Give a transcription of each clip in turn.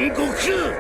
Goku!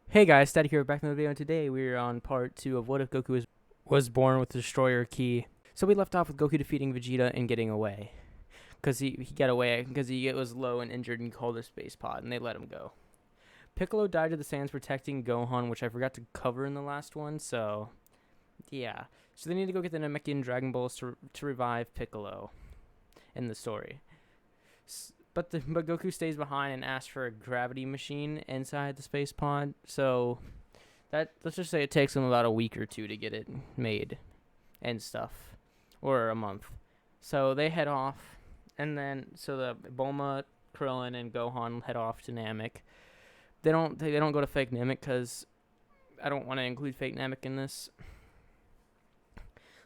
Hey guys, Static here, back in the video, and today we're on part 2 of What If Goku was born with the Destroyer Key. So we left off with Goku defeating Vegeta and getting away. Because he got away, because he was low and injured and called a space pod, and they let him go. Piccolo died to the sands protecting Gohan, which I forgot to cover in the last one, so yeah. So they need to go get the Namekian Dragon Balls to revive Piccolo in the story. But Goku stays behind and asks for a gravity machine inside the space pod. So let's just say it takes him about a week or two to get it made and stuff, or a month. So they head off, and then so the Bulma, Krillin, and Gohan head off to Namek. They don't go to fake Namek because I don't want to include fake Namek in this.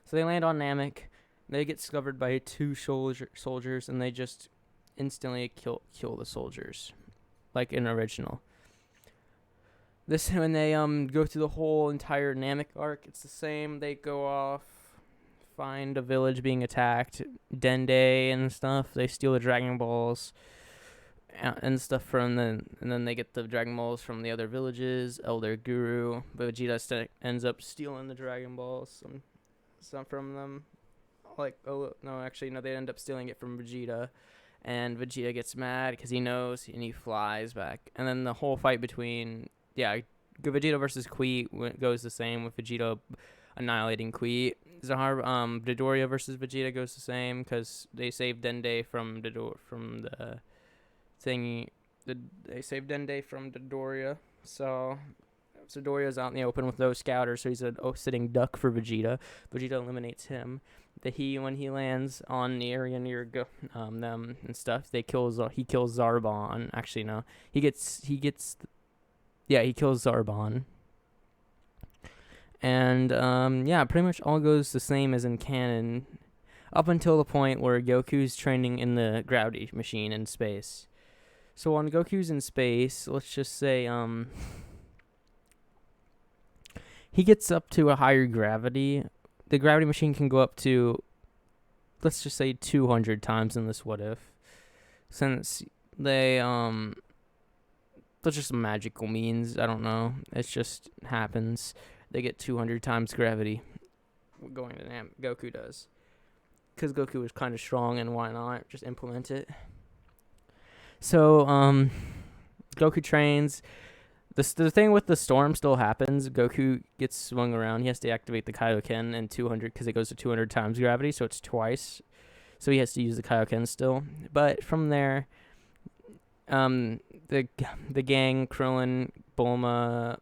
So they land on Namek. They get discovered by two soldiers, and they just instantly kill the soldiers, like in original. This when they go through the whole entire Namek arc, it's the same. They go off, find a village being attacked, Dende and stuff. They steal the Dragon Balls and stuff from and then they get the Dragon Balls from the other villages, Elder Guru. But Vegeta ends up stealing the Dragon Balls, some from them. They end up stealing it from Vegeta. And Vegeta gets mad because he knows, and he flies back. And then the whole fight between, Vegeta versus Qui goes the same, with Vegeta annihilating Qui. Dodoria versus Vegeta goes the same because they saved Dende from the thingy. They saved Dende from Dodoria. So Doria's out in the open with those scouters, so he's a sitting duck for Vegeta. Vegeta eliminates him. When he lands on the area near them and stuff, he kills Zarbon. Actually, no, he kills Zarbon. And pretty much all goes the same as in canon, up until the point where Goku's training in the gravity machine in space. So when Goku's in space, let's just say he gets up to a higher gravity. The gravity machine can go up to, let's just say, 200 times in this What If. Since they, that's just magical means. I don't know. It just happens. They get 200 times gravity going to Goku does. Because Goku is kind of strong, and why not? Just implement it. So, Goku trains. The thing with the storm still happens. Goku gets swung around. He has to activate the Kaioken and 200 because it goes to 200 times gravity, so it's twice. So he has to use the Kaioken still. But from there, the gang, Krillin, Gohan,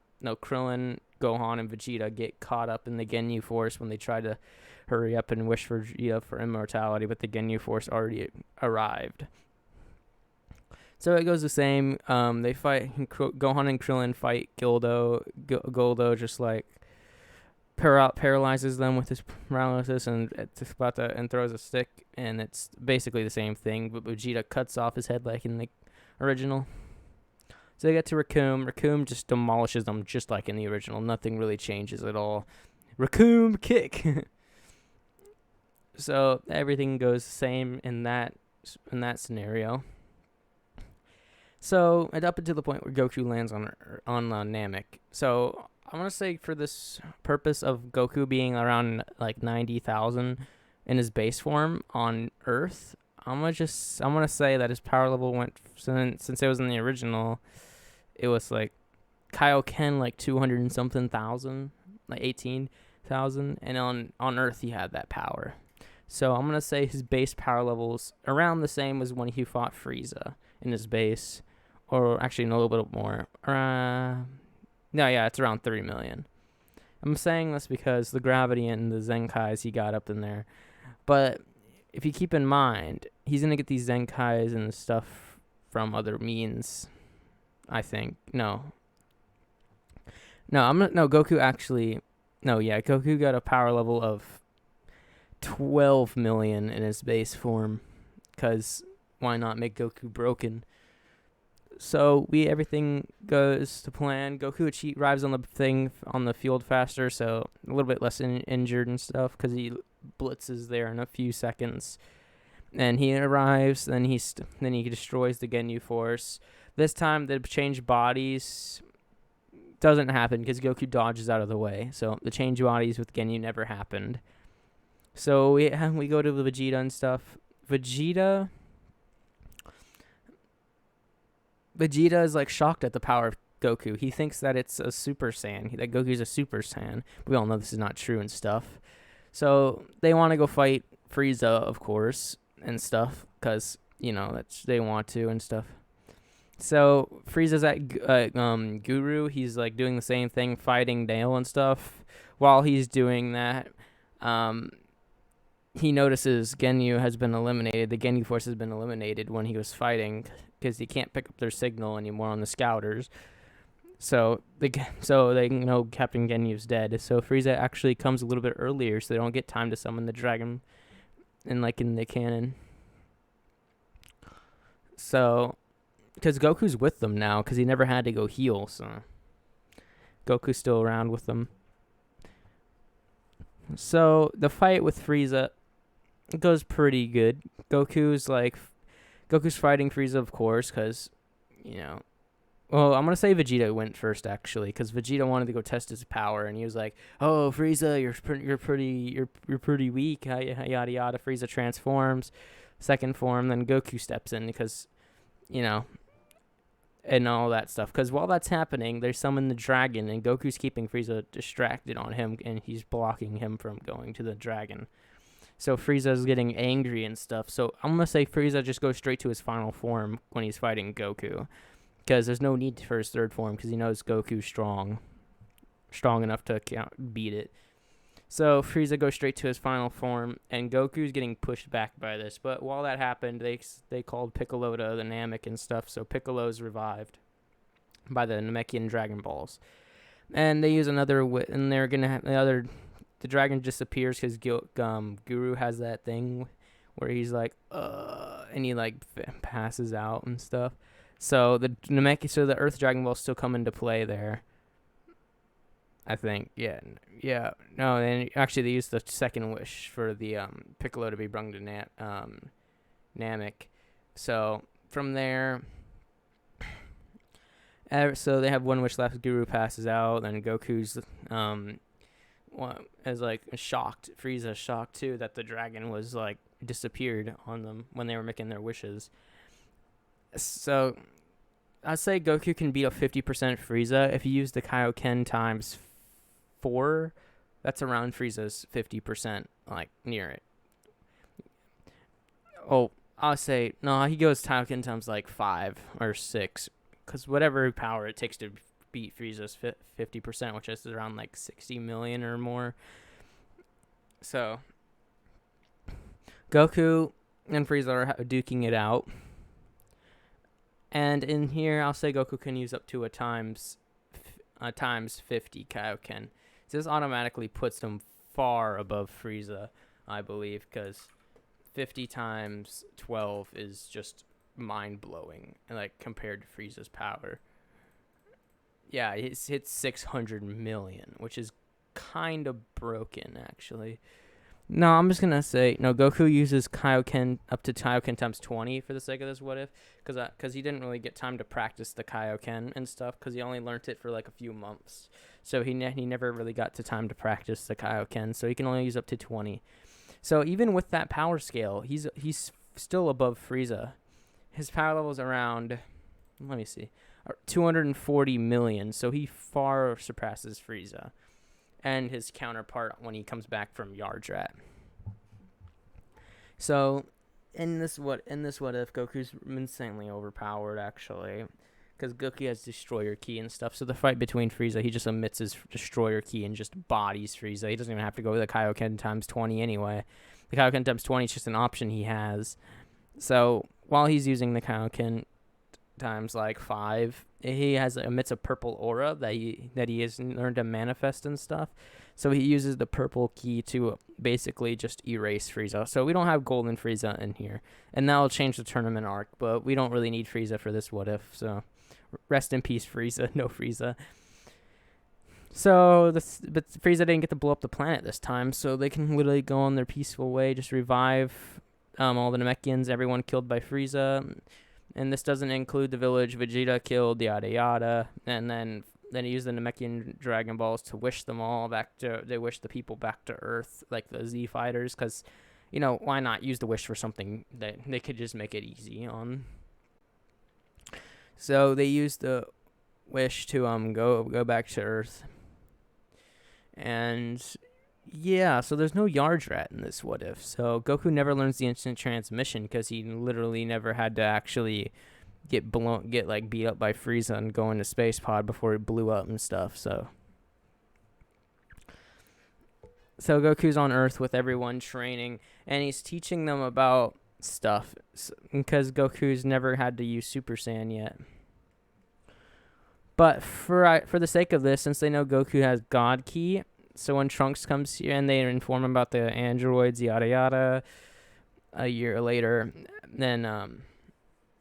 and Vegeta get caught up in the Ginyu Force when they try to hurry up and wish for Vegeta for immortality, but the Ginyu Force already arrived. So it goes the same. They fight. Gohan and Krillin fight Gildo. Gildo just paralyzes them with his paralysis and throws a stick, and it's basically the same thing. But Vegeta cuts off his head like in the original. So they get to Recoome. Recoome just demolishes them just like in the original. Nothing really changes at all. Recoome kick. So everything goes the same in that scenario. So, and up until the point where Goku lands on Namek. So, I'm going to say for this purpose of Goku being around like 90,000 in his base form on Earth, I'm going to say that his power level went, since it was in the original, it was like Kaioken like 200 and something thousand, like 18,000, and on Earth he had that power. So, I'm going to say his base power level's around the same as when he fought Frieza in his base. Or actually, a little bit more. It's around 3 million. I'm saying this because the gravity and the Zenkais he got up in there. But if you keep in mind, he's going to get these Zenkais and stuff from other means, I think. Goku got a power level of 12 million in his base form, because why not make Goku broken? So everything goes to plan. Goku arrives on the field faster, so a little bit less injured and stuff, because he blitzes there in a few seconds. And he arrives, then he destroys the Ginyu Force. This time the change bodies doesn't happen because Goku dodges out of the way. So the change bodies with Ginyu never happened. So we go to Vegeta and stuff. Vegeta is like shocked at the power of Goku. He thinks that it's a Super Saiyan, that Goku's a Super Saiyan. We all know this is not true and stuff. So they want to go fight Frieza, of course, and stuff, because, they want to and stuff. So Frieza's at Guru. He's like doing the same thing, fighting Dale and stuff. While he's doing that, he notices Ginyu has been eliminated. The Ginyu Force has been eliminated when he was fighting, because he can't pick up their signal anymore on the Scouters. So they know Captain Genyu's dead. So Frieza actually comes a little bit earlier, so they don't get time to summon the dragon, in the canon. So, because Goku's with them now, because he never had to go heal, so Goku's still around with them. So the fight with Frieza goes pretty good. Goku's fighting Frieza, of course, because, well, I'm going to say Vegeta went first, actually, because Vegeta wanted to go test his power, and he was like, oh, Frieza, you're pretty weak, yada yada. Frieza transforms, second form, then Goku steps in, because, and all that stuff. Because while that's happening, they summon the dragon, and Goku's keeping Frieza distracted on him, and he's blocking him from going to the dragon. So Frieza's getting angry and stuff. So I'm going to say Frieza just goes straight to his final form when he's fighting Goku, because there's no need for his third form, because he knows Goku's strong enough to beat it. So Frieza goes straight to his final form, and Goku's getting pushed back by this. But while that happened, they called Piccolo to the Namek and stuff, so Piccolo's revived by the Namekian Dragon Balls. And they use another, and they're going to have the dragon disappears because Guru has that thing where he's like, and he passes out and stuff. So the Earth Dragon Balls still come into play there, I think. Yeah. No, and actually they used the second wish for the Piccolo to be brung to Namek. So from there, so they have one wish left. Guru passes out, and Goku's shocked. Frieza shocked too that the dragon was disappeared on them when they were making their wishes. So I'd say Goku can beat a 50% Frieza if you use the Kaioken times 4. That's around Frieza's 50%, near it. Oh, I'll say no. He goes Kaioken times 5 or 6, because whatever power it takes to beat Frieza's 50%, which is around 60 million or more. So Goku and Frieza are duking it out. And in here, I'll say Goku can use up to a times 50 Kaioken. So this automatically puts him far above Frieza, I believe, because 50 times 12 is just mind-blowing, compared to Frieza's power. Yeah, it hits 600 million, which is kind of broken, actually. No, I'm just going to say, no, Goku uses Kaioken up to Kaioken times 20 for the sake of this what if, because he didn't really get time to practice the Kaioken and stuff, because he only learnt it for a few months. So he never really got to time to practice the Kaioken, so he can only use up to 20. So even with that power scale, he's still above Frieza. His power level is around, let me see, 240 million, so he far surpasses Frieza and his counterpart when he comes back from Yardrat. So in this what if, Goku's insanely overpowered, actually, because Goku has Destroyer Ki and stuff. So the fight between Frieza, he just emits his Destroyer Ki and just bodies Frieza. He doesn't even have to go with the Kaioken times 20 anyway. The Kaioken times 20 is just an option he has. So while he's using the Kaioken times 5, he emits a purple aura that he has learned to manifest and stuff. So he uses the purple key to basically just erase Frieza. So we don't have Golden Frieza in here. And that'll change the tournament arc, but we don't really need Frieza for this what if. So rest in peace, Frieza. No Frieza. So but Frieza didn't get to blow up the planet this time, so they can literally go on their peaceful way, just revive all the Namekians, everyone killed by Frieza. And this doesn't include the village Vegeta killed, yada yada. And then he used the Namekian Dragon Balls to wish them all back to, they wish the people back to Earth, like the Z Fighters, because, you know, why not use the wish for something that they could just make it easy on. So they used the wish to go back to Earth. And yeah, so there's no Yardrat in this what if. So Goku never learns the instant transmission because he literally never had to actually get beat up by Frieza and go into space pod before he blew up and stuff. So Goku's on Earth with everyone training, and he's teaching them about stuff because Goku's never had to use Super Saiyan yet. But for the sake of this, since they know Goku has God Ki, so when Trunks comes here and they inform him about the androids, yada yada, a year later, then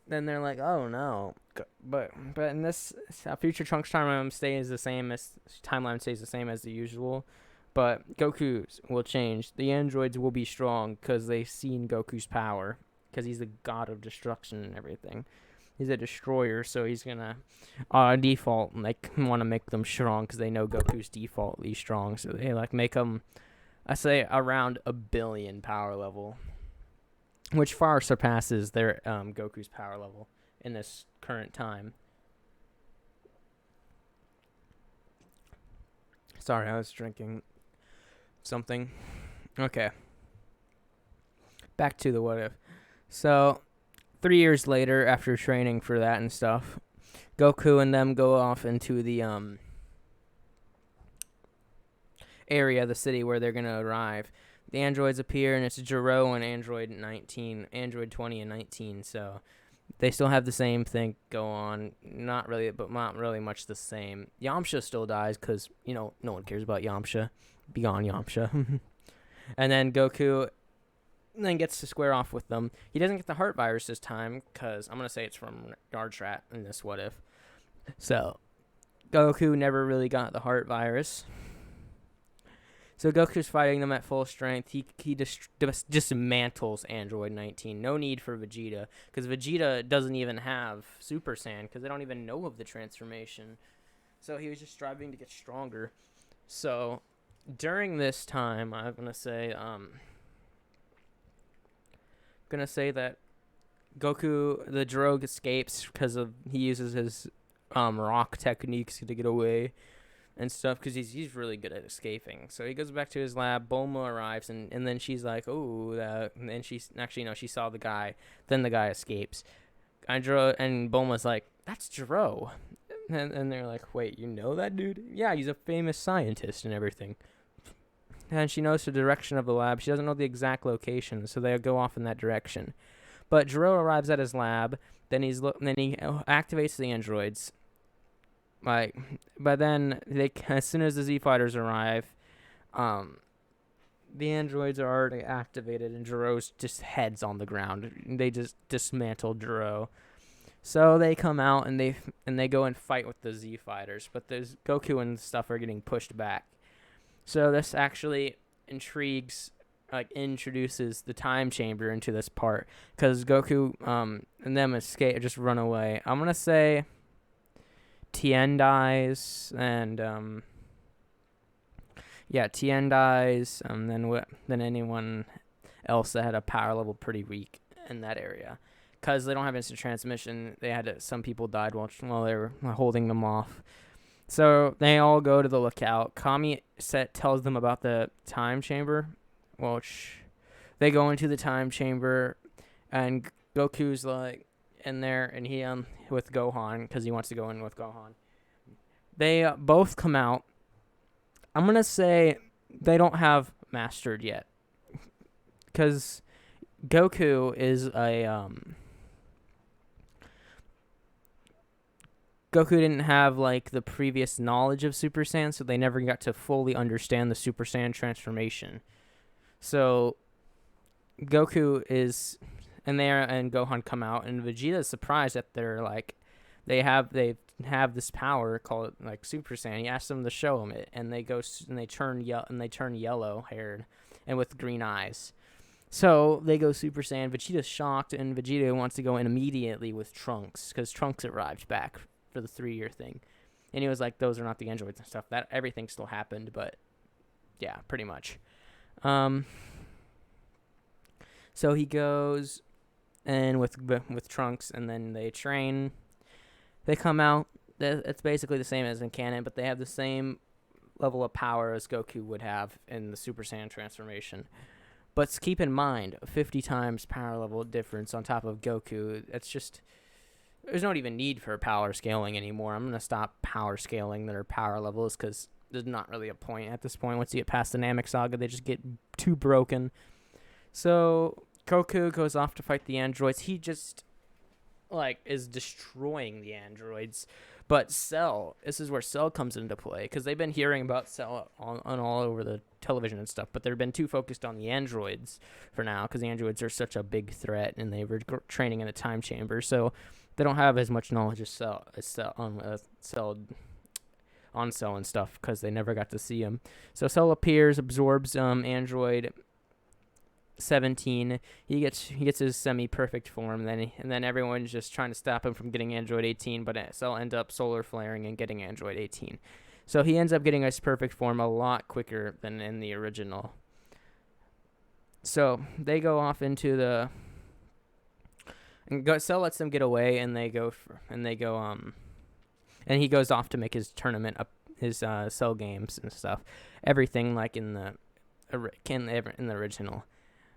they're like, oh no. But in this future Trunks timeline stays the same as the usual, but Goku's will change. The androids will be strong because they've seen Goku's power, because he's the god of destruction and everything. He's a destroyer, so he's gonna default want to make them strong because they know Goku's defaultly strong. So they make them, I say, around 1 billion power level, which far surpasses their Goku's power level in this current time. Sorry, I was drinking something. Okay, back to the what if. So 3 years later, after training for that and stuff, Goku and them go off into the area, the city where they're gonna arrive. The androids appear, and it's Jiro and Android 20 and 19. So they still have the same thing go on. Not really much the same. Yamcha still dies because, you know, no one cares about Yamcha. Be gone, Yamcha. And then Goku then gets to square off with them. He doesn't get the heart virus this time because I'm going to say it's from Yardrat in this what if. So Goku never really got the heart virus. So Goku's fighting them at full strength. He dismantles Android 19. No need for Vegeta, because Vegeta doesn't even have Super Saiyan because they don't even know of the transformation. So he was just striving to get stronger. So during this time, I'm going to say that Goku, the Drogue, escapes because he uses his rock techniques to get away and stuff, because he's really good at escaping. So he goes back to his lab. Bulma arrives, and then she's like, oh, and then she's actually, no, she saw the guy. Then the guy escapes. And Bulma's like, that's Jiro. And they're like, wait, you know that dude? Yeah, he's a famous scientist and everything. And she knows the direction of the lab. She doesn't know the exact location, so they go off in that direction. But Jiro arrives at his lab. Then he activates the androids. But then as soon as the Z Fighters arrive, the androids are already activated, and Jiro's just heads on the ground. They just dismantle Jiro. So they come out and they go and fight with the Z Fighters, but there's Goku and stuff are getting pushed back. So this actually introduces the time chamber into this part, because Goku and them escape, just run away. I'm gonna say Tien dies, and Tien dies, and then anyone else that had a power level pretty weak in that area, because they don't have instant transmission. Some people died while they were holding them off. So they all go to the lookout. Kami tells them about the time chamber. They go into the time chamber, and Goku's in there, and he with Gohan, because he wants to go in with Gohan. They both come out. I'm gonna say they don't have mastered yet, because Goku Goku didn't have like the previous knowledge of Super Saiyan, so they never got to fully understand the Super Saiyan transformation. So Goku is, and Gohan come out, and Vegeta is surprised that they're like, they have this power called like Super Saiyan. He asks them to show him it, and they turn yellow haired and with green eyes. So they go Super Saiyan. Vegeta's shocked, and Vegeta wants to go in immediately with Trunks because Trunks arrived back for the 3-year thing, and he was like, "Those are not the androids and stuff." That everything still happened, but yeah, pretty much. So he goes and with Trunks, and then they train. They come out. It's basically the same as in canon, but they have the same level of power as Goku would have in the Super Saiyan transformation. But keep in mind, 50 times power level difference on top of Goku. It's just, there's not even need for power scaling anymore. I'm going to stop power scaling their power levels because there's not really a point at this point. Once you get past the Namek saga, they just get too broken. So Goku goes off to fight the androids. He just like is destroying the androids. But Cell, this is where Cell comes into play, because they've been hearing about Cell on all over the television and stuff, but they've been too focused on the androids for now, because the androids are such a big threat, and they were training in a time chamber, so they don't have as much knowledge as Cell and stuff, because they never got to see him. So Cell appears, absorbs Android 17. He gets his semi-perfect form, and then everyone's just trying to stop him from getting Android 18, but Cell ends up solar flaring and getting Android 18. So he ends up getting his perfect form a lot quicker than in the original. So they go off into the, and Cell lets them get away, and he goes off to make his tournament up, his Cell games and stuff, everything like in the original.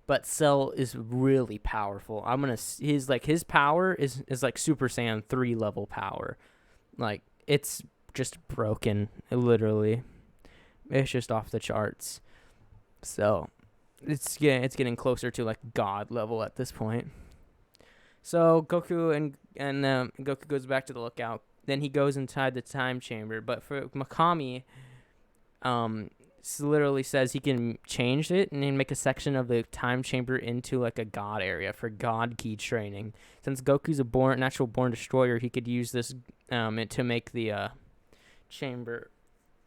But Cell is really powerful. His power is like Super Saiyan 3 level power. Like, it's just broken, literally. It's just off the charts. So it's getting closer to like God level at this point. So Goku and Goku goes back to the lookout. Then he goes inside the time chamber. But for Makami, literally says he can change it and then make a section of the time chamber into like a God area for God key training. Since Goku's a natural born destroyer, he could use this to make the chamber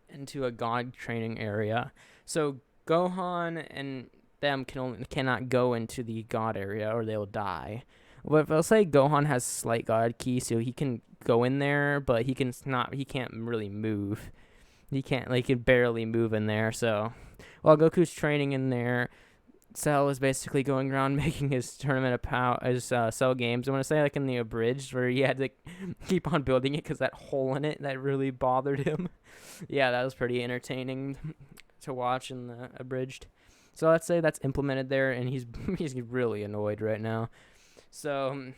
into a God training area. So Gohan and them cannot go into the God area or they'll die. But I'll say Gohan has slight God key, so he can go in there, but he can't really move. He can barely move in there. So while Goku's training in there, Cell is basically going around making his tournament of his Cell games. I want to say like in the abridged, where he had to keep on building it because that hole in it that really bothered him. Yeah, that was pretty entertaining to watch in the abridged. So let's say that's implemented there, and he's really annoyed right now. So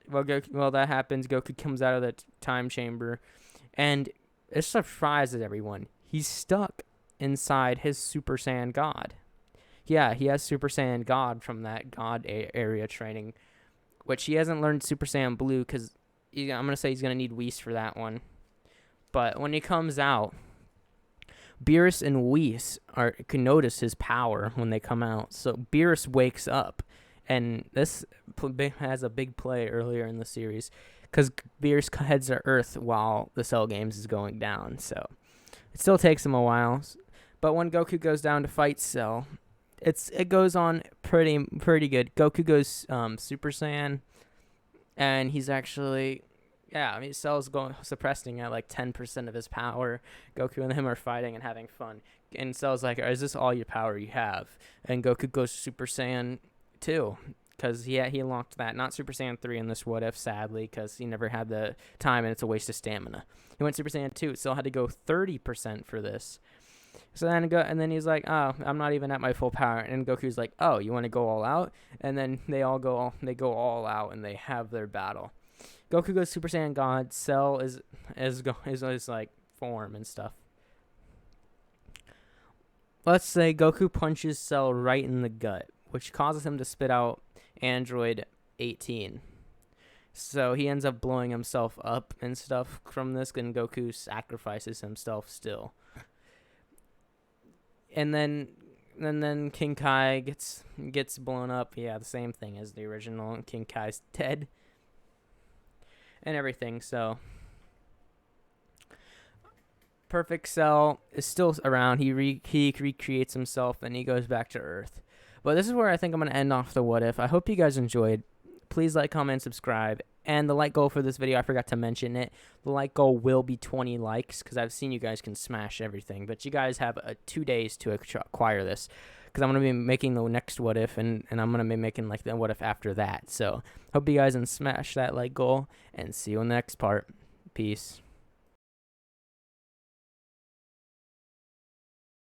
while that happens, Goku comes out of the time chamber, and it surprises everyone. He's stuck inside his Super Saiyan God. Yeah, he has Super Saiyan God from that God area training, which he hasn't learned Super Saiyan Blue because I'm going to say he's going to need Whis for that one. But when he comes out, Beerus and Whis can notice his power when they come out. So Beerus wakes up, and this has a big play earlier in the series, because Beerus heads to Earth while the Cell games is going down. So it still takes him a while. But when Goku goes down to fight Cell, it goes on pretty good. Goku goes Super Saiyan, and he's actually, Cell's suppressing at like 10% of his power. Goku and him are fighting and having fun. And Cell's like, is this all your power you have? And Goku goes Super Saiyan 2. Because he unlocked that. Not Super Saiyan 3 in this What If, sadly, because he never had the time, and it's a waste of stamina. He went Super Saiyan 2. Still had to go 30% for this. So then he's like, oh, I'm not even at my full power. And Goku's like, oh, you want to go all out? And then they go all out, and they have their battle. Goku goes Super Saiyan God. Cell is like form and stuff. Let's say Goku punches Cell right in the gut, which causes him to spit out Android 18. So he ends up blowing himself up and stuff from this, and Goku sacrifices himself still. And then King Kai gets blown up. Yeah, the same thing as the original. King Kai's dead and everything. So Perfect Cell is still around. He recreates himself and he goes back to Earth. But this is where I think I'm going to end off the what if. I hope you guys enjoyed. Please like, comment, subscribe. And the like goal for this video, I forgot to mention it. The like goal will be 20 likes because I've seen you guys can smash everything. But you guys have 2 days to acquire this because I'm going to be making the next what if and I'm going to be making like the what if after that. So hope you guys can smash that like goal and see you in the next part. Peace.